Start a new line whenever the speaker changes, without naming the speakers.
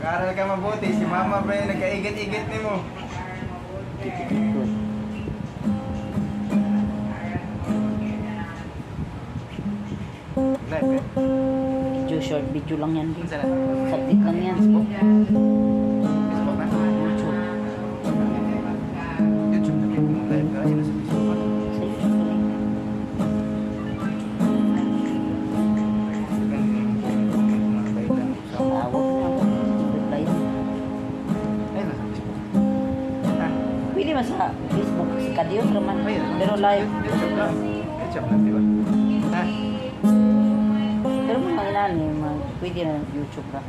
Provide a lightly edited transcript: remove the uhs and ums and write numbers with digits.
Mag-aral ka mabuti. Si mama pa yung nagkaigit-igit ni mo. Live eh?
Video, short video lang yan.
Saan na?
Saglit lang yan.
Facebook na?
YouTube.
YouTube na kayo mong live. Kaya sino sa Facebook ka?
Sa YouTube ko rin. Tawag na ako. Reply na.
Ayun na sa Facebook. Ah,
Pwede man sa Facebook. Si Kadios naman.
ayun.
Pero live.
YouTube lang. YouTube lang, di ba? Ah,
Pero mga ilan eh. Pwede na YouTube ka.